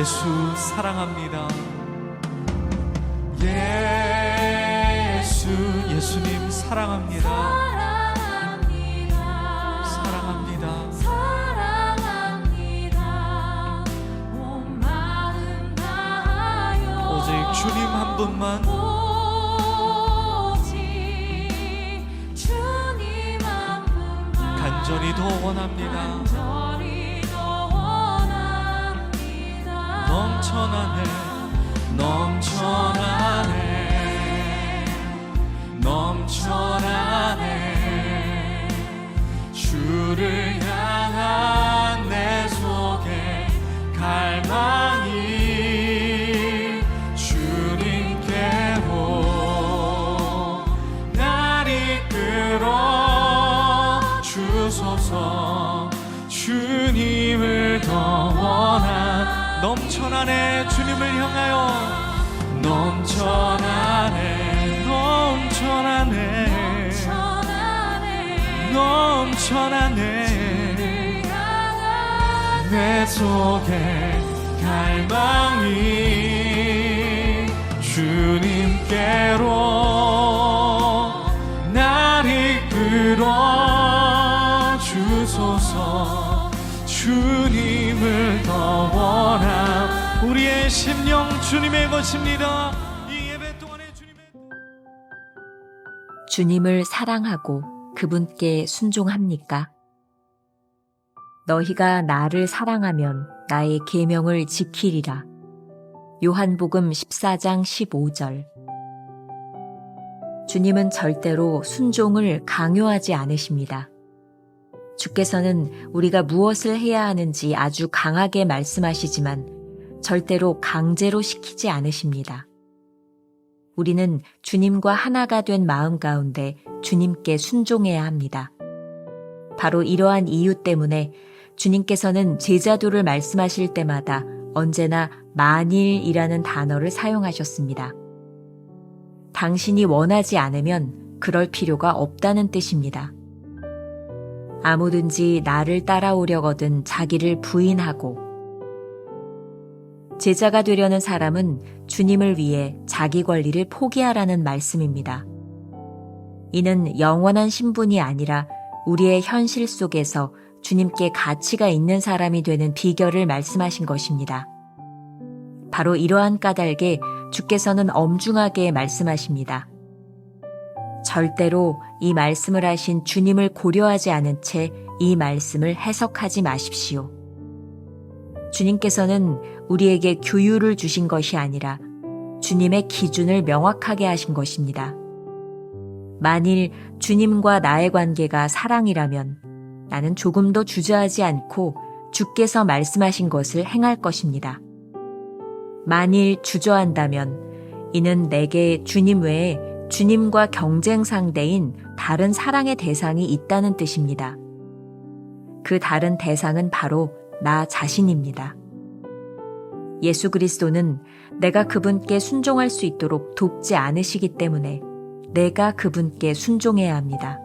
예수 사랑합니다. 예수님 사랑합니다. 사랑합니다. 오직 주님 한 분만, 간절히 더 원합니다. 넘쳐나네, 넘쳐나네, 넘쳐나네. 주를 향한 내 속에 갈망이 주님께로 날 이끌어 주소서. 주님을 더 원한, 넘쳐나네, 주님을 향하여 넘쳐나네, 넘쳐나네, 넘쳐나네. 내 속에 갈망이 주님께로 날 이끌어 주소서. 주님을 더 원함. 우리의 심령 주님의 것입니다. 이 예배 동안에 주님을 사랑하고 그분께 순종합니까? 너희가 나를 사랑하면 나의 계명을 지키리라. 요한복음 14장 15절. 주님은 절대로 순종을 강요하지 않으십니다. 주께서는 우리가 무엇을 해야 하는지 아주 강하게 말씀하시지만 절대로 강제로 시키지 않으십니다. 우리는 주님과 하나가 된 마음 가운데 주님께 순종해야 합니다. 바로 이러한 이유 때문에 주님께서는 제자도를 말씀하실 때마다 언제나 만일이라는 단어를 사용하셨습니다. 당신이 원하지 않으면 그럴 필요가 없다는 뜻입니다. 아무든지 나를 따라오려거든 자기를 부인하고. 제자가 되려는 사람은 주님을 위해 자기 권리를 포기하라는 말씀입니다. 이는 영원한 신분이 아니라 우리의 현실 속에서 주님께 가치가 있는 사람이 되는 비결을 말씀하신 것입니다. 바로 이러한 까닭에 주께서는 엄중하게 말씀하십니다. 절대로 이 말씀을 하신 주님을 고려하지 않은 채 이 말씀을 해석하지 마십시오. 주님께서는 우리에게 규율을 주신 것이 아니라 주님의 기준을 명확하게 하신 것입니다. 만일 주님과 나의 관계가 사랑이라면 나는 조금도 주저하지 않고 주께서 말씀하신 것을 행할 것입니다. 만일 주저한다면 이는 내게 주님 외에 주님과 경쟁 상대인 다른 사랑의 대상이 있다는 뜻입니다. 그 다른 대상은 바로 나 자신입니다. 예수 그리스도는 내가 그분께 순종할 수 있도록 돕지 않으시기 때문에 내가 그분께 순종해야 합니다.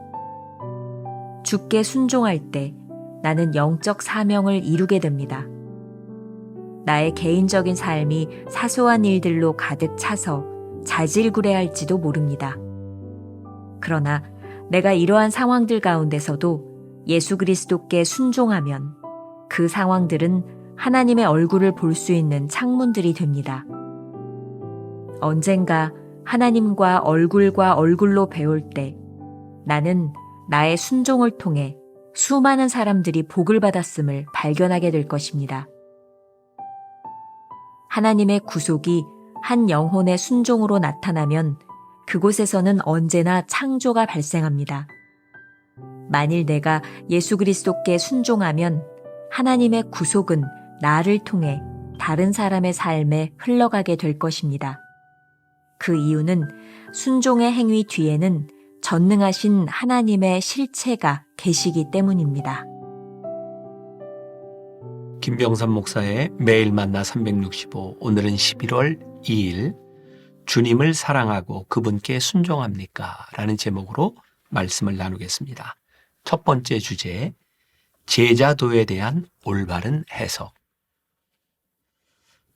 주께 순종할 때 나는 영적 사명을 이루게 됩니다. 나의 개인적인 삶이 사소한 일들로 가득 차서 자질구레할지도 모릅니다. 그러나 내가 이러한 상황들 가운데서도 예수 그리스도께 순종하면 그 상황들은 하나님의 얼굴을 볼 수 있는 창문들이 됩니다. 언젠가 하나님과 얼굴로 배울 때 나는 나의 순종을 통해 수많은 사람들이 복을 받았음을 발견하게 될 것입니다. 하나님의 구속이 한 영혼의 순종으로 나타나면 그곳에서는 언제나 창조가 발생합니다. 만일 내가 예수 그리스도께 순종하면 하나님의 구속은 나를 통해 다른 사람의 삶에 흘러가게 될 것입니다. 그 이유는 순종의 행위 뒤에는 전능하신 하나님의 실체가 계시기 때문입니다. 김병삼 목사의 매일 만나 365, 오늘은 11월 2일 주님을 사랑하고 그분께 순종합니까? 라는 제목으로 말씀을 나누겠습니다. 첫 번째 주제, 제자도에 대한 올바른 해석.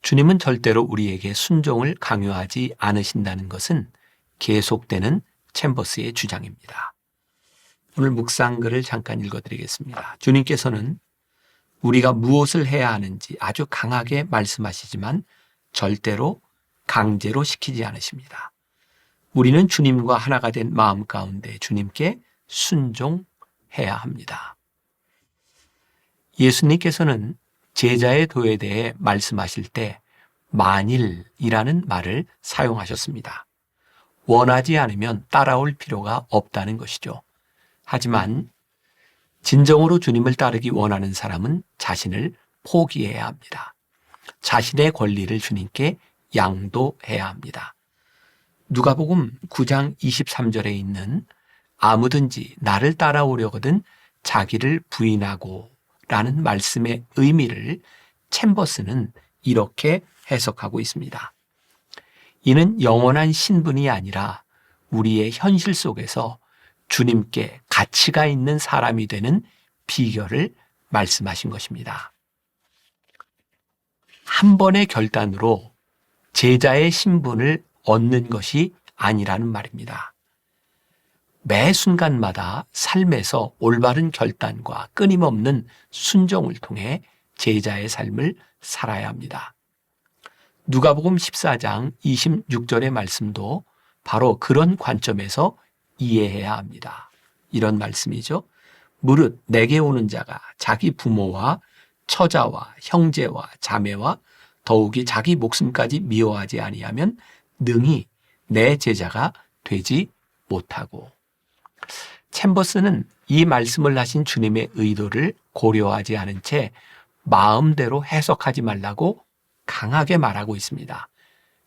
주님은 절대로 우리에게 순종을 강요하지 않으신다는 것은 계속되는 챔버스의 주장입니다. 오늘 묵상글을 잠깐 읽어드리겠습니다. 주님께서는 우리가 무엇을 해야 하는지 아주 강하게 말씀하시지만 절대로 강제로 시키지 않으십니다. 우리는 주님과 하나가 된 마음 가운데 주님께 순종해야 합니다. 예수님께서는 제자의 도에 대해 말씀하실 때 만일이라는 말을 사용하셨습니다. 원하지 않으면 따라올 필요가 없다는 것이죠. 하지만 진정으로 주님을 따르기 원하는 사람은 자신을 포기해야 합니다. 자신의 권리를 주님께 양도해야 합니다. 누가복음 9장 23절에 있는 아무든지 나를 따라오려거든 자기를 부인하고 라는 말씀의 의미를 챔버스는 이렇게 해석하고 있습니다. 이는 영원한 신분이 아니라 우리의 현실 속에서 주님께 가치가 있는 사람이 되는 비결을 말씀하신 것입니다. 한 번의 결단으로 제자의 신분을 얻는 것이 아니라는 말입니다. 매 순간마다 삶에서 올바른 결단과 끊임없는 순종을 통해 제자의 삶을 살아야 합니다. 누가복음 14장 26절의 말씀도 바로 그런 관점에서 이해해야 합니다. 이런 말씀이죠. 무릇 내게 오는 자가 자기 부모와 처자와 형제와 자매와 더욱이 자기 목숨까지 미워하지 아니하면 능히 내 제자가 되지 못하고. 챔버스는 이 말씀을 하신 주님의 의도를 고려하지 않은 채 마음대로 해석하지 말라고 강하게 말하고 있습니다.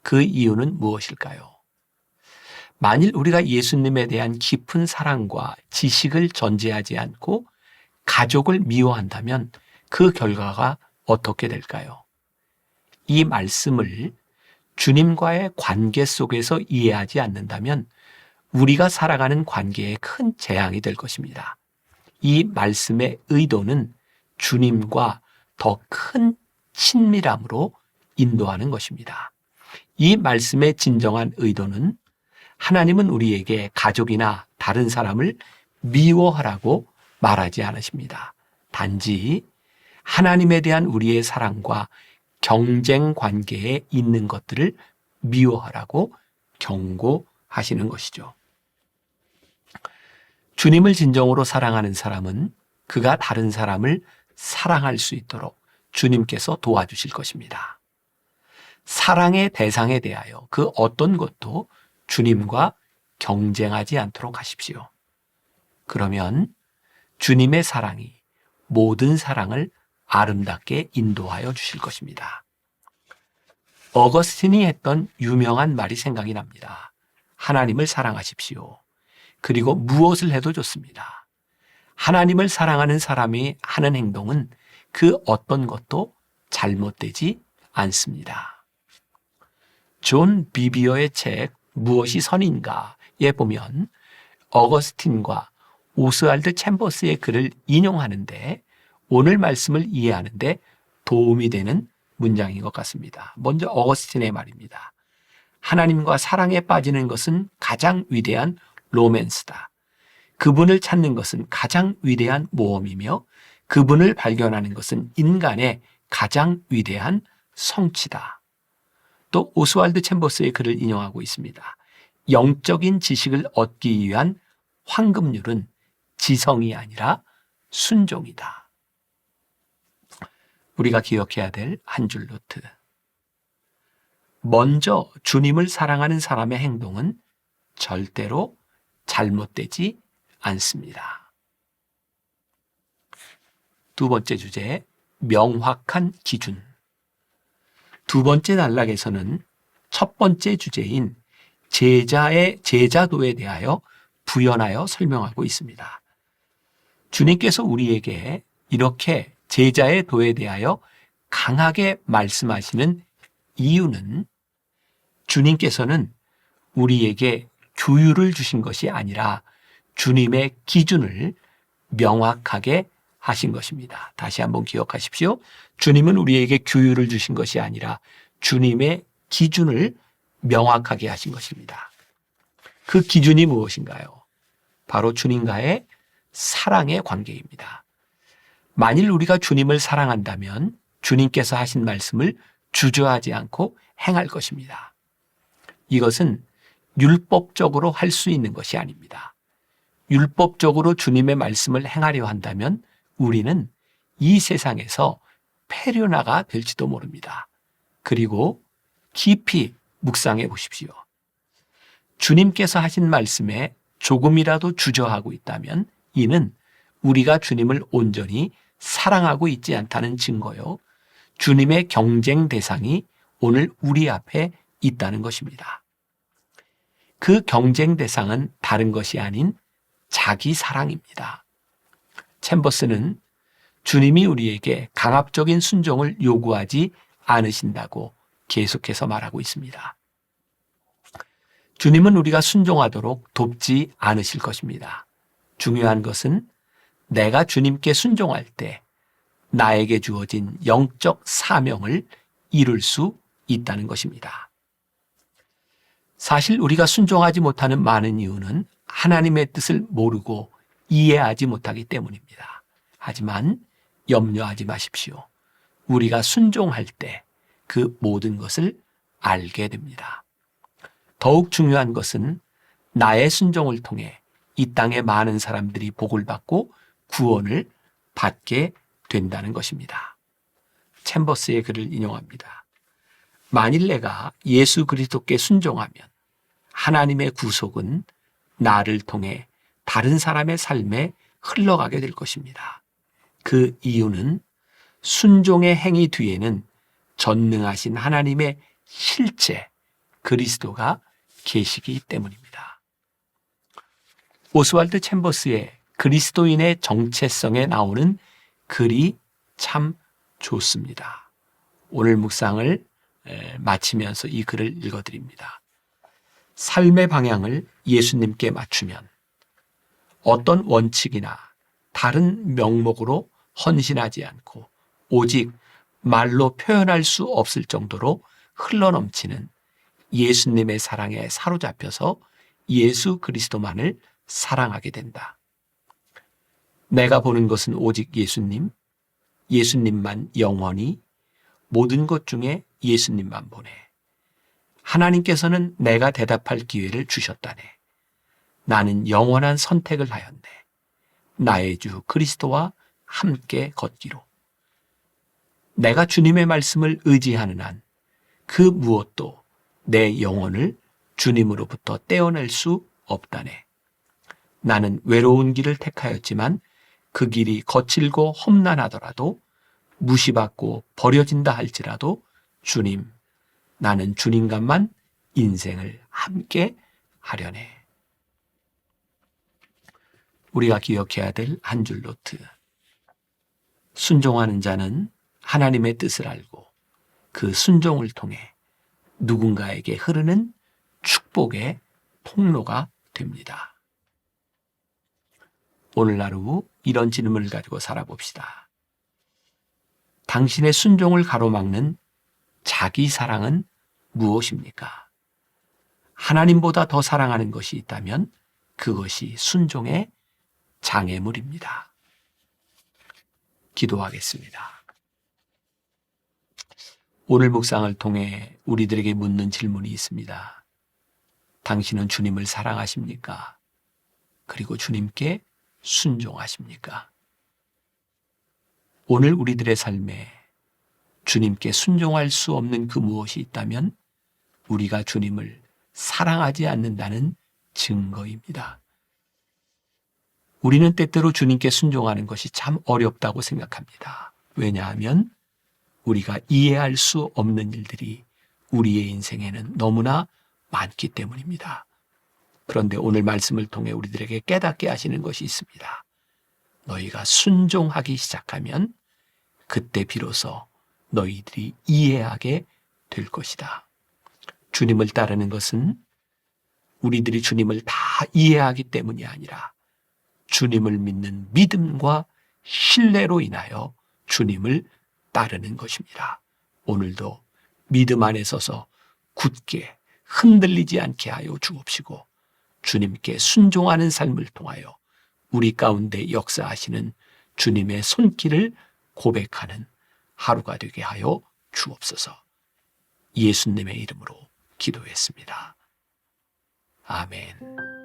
그 이유는 무엇일까요? 만일 우리가 예수님에 대한 깊은 사랑과 지식을 전제하지 않고 가족을 미워한다면 그 결과가 어떻게 될까요? 이 말씀을 주님과의 관계 속에서 이해하지 않는다면 우리가 살아가는 관계에 큰 재앙이 될 것입니다. 이 말씀의 의도는 주님과 더 큰 친밀함으로 인도하는 것입니다. 이 말씀의 진정한 의도는 하나님은 우리에게 가족이나 다른 사람을 미워하라고 말하지 않으십니다. 단지 하나님에 대한 우리의 사랑과 경쟁 관계에 있는 것들을 미워하라고 경고하시는 것이죠. 주님을 진정으로 사랑하는 사람은 그가 다른 사람을 사랑할 수 있도록 주님께서 도와주실 것입니다. 사랑의 대상에 대하여 그 어떤 것도 주님과 경쟁하지 않도록 하십시오. 그러면 주님의 사랑이 모든 사랑을 아름답게 인도하여 주실 것입니다. 어거스틴이 했던 유명한 말이 생각이 납니다. 하나님을 사랑하십시오. 그리고 무엇을 해도 좋습니다. 하나님을 사랑하는 사람이 하는 행동은 그 어떤 것도 잘못되지 않습니다. 존 비비어의 책 무엇이 선인가에 보면 어거스틴과 오스왈드 챔버스의 글을 인용하는데 오늘 말씀을 이해하는데 도움이 되는 문장인 것 같습니다. 먼저 어거스틴의 말입니다. 하나님과 사랑에 빠지는 것은 가장 위대한 로맨스다. 그분을 찾는 것은 가장 위대한 모험이며 그분을 발견하는 것은 인간의 가장 위대한 성취다. 또 오스왈드 챔버스의 글을 인용하고 있습니다. 영적인 지식을 얻기 위한 황금률은 지성이 아니라 순종이다. 우리가 기억해야 될 한 줄 노트. 먼저 주님을 사랑하는 사람의 행동은 절대로 잘못되지 않습니다. 두 번째 주제, 명확한 기준. 두 번째 단락에서는 첫 번째 주제인 제자의 제자도에 대하여 부연하여 설명하고 있습니다. 주님께서 우리에게 이렇게 제자의 도에 대하여 강하게 말씀하시는 이유는 주님께서는 우리에게 규율을 주신 것이 아니라 주님의 기준을 명확하게 하신 것입니다. 다시 한번 기억하십시오. 주님은 우리에게 규율을 주신 것이 아니라 주님의 기준을 명확하게 하신 것입니다. 그 기준이 무엇인가요? 바로 주님과의 사랑의 관계입니다. 만일 우리가 주님을 사랑한다면 주님께서 하신 말씀을 주저하지 않고 행할 것입니다. 이것은 율법적으로 할 수 있는 것이 아닙니다. 율법적으로 주님의 말씀을 행하려 한다면 우리는 이 세상에서 폐륜아가 될지도 모릅니다. 그리고 깊이 묵상해 보십시오. 주님께서 하신 말씀에 조금이라도 주저하고 있다면 이는 우리가 주님을 온전히 사랑하고 있지 않다는 증거요. 주님의 경쟁 대상이 오늘 우리 앞에 있다는 것입니다. 그 경쟁 대상은 다른 것이 아닌 자기 사랑입니다. 챔버스는 주님이 우리에게 강압적인 순종을 요구하지 않으신다고 계속해서 말하고 있습니다. 주님은 우리가 순종하도록 돕지 않으실 것입니다. 중요한 것은 내가 주님께 순종할 때 나에게 주어진 영적 사명을 이룰 수 있다는 것입니다. 사실 우리가 순종하지 못하는 많은 이유는 하나님의 뜻을 모르고 이해하지 못하기 때문입니다. 하지만 염려하지 마십시오. 우리가 순종할 때 그 모든 것을 알게 됩니다. 더욱 중요한 것은 나의 순종을 통해 이 땅의 많은 사람들이 복을 받고 구원을 받게 된다는 것입니다. 챔버스의 글을 인용합니다. 만일 내가 예수 그리스도께 순종하면 하나님의 구속은 나를 통해 다른 사람의 삶에 흘러가게 될 것입니다. 그 이유는 순종의 행위 뒤에는 전능하신 하나님의 실체 그리스도가 계시기 때문입니다. 오스왈드 챔버스의 그리스도인의 정체성에 나오는 글이 참 좋습니다. 오늘 묵상을 마치면서 이 글을 읽어드립니다. 삶의 방향을 예수님께 맞추면 어떤 원칙이나 다른 명목으로 헌신하지 않고 오직 말로 표현할 수 없을 정도로 흘러넘치는 예수님의 사랑에 사로잡혀서 예수 그리스도만을 사랑하게 된다. 내가 보는 것은 오직 예수님, 예수님만 영원히 모든 것 중에 예수님만 보내. 하나님께서는 내가 대답할 기회를 주셨다네. 나는 영원한 선택을 하였네. 나의 주 그리스도와 함께 걷기로. 내가 주님의 말씀을 의지하는 한 그 무엇도 내 영혼을 주님으로부터 떼어낼 수 없다네. 나는 외로운 길을 택하였지만 그 길이 거칠고 험난하더라도 무시받고 버려진다 할지라도 주님, 나는 주님과만 인생을 함께 하려네. 우리가 기억해야 될 한 줄 노트. 순종하는 자는 하나님의 뜻을 알고 그 순종을 통해 누군가에게 흐르는 축복의 통로가 됩니다. 오늘 하루 이런 질문을 가지고 살아봅시다. 당신의 순종을 가로막는 자기 사랑은 무엇입니까? 하나님보다 더 사랑하는 것이 있다면 그것이 순종의 장애물입니다. 기도하겠습니다. 오늘 묵상을 통해 우리들에게 묻는 질문이 있습니다. 당신은 주님을 사랑하십니까? 그리고 주님께 순종하십니까? 오늘 우리들의 삶에 주님께 순종할 수 없는 그 무엇이 있다면 우리가 주님을 사랑하지 않는다는 증거입니다. 우리는 때때로 주님께 순종하는 것이 참 어렵다고 생각합니다. 왜냐하면 우리가 이해할 수 없는 일들이 우리의 인생에는 너무나 많기 때문입니다. 그런데 오늘 말씀을 통해 우리들에게 깨닫게 하시는 것이 있습니다. 너희가 순종하기 시작하면 그때 비로소 너희들이 이해하게 될 것이다. 주님을 따르는 것은 우리들이 주님을 다 이해하기 때문이 아니라 주님을 믿는 믿음과 신뢰로 인하여 주님을 따르는 것입니다. 오늘도 믿음 안에 서서 굳게 흔들리지 않게 하여 주옵시고 주님께 순종하는 삶을 통하여 우리 가운데 역사하시는 주님의 손길을 고백하는 하루가 되게 하여 주옵소서. 예수님의 이름으로 기도했습니다. 아멘.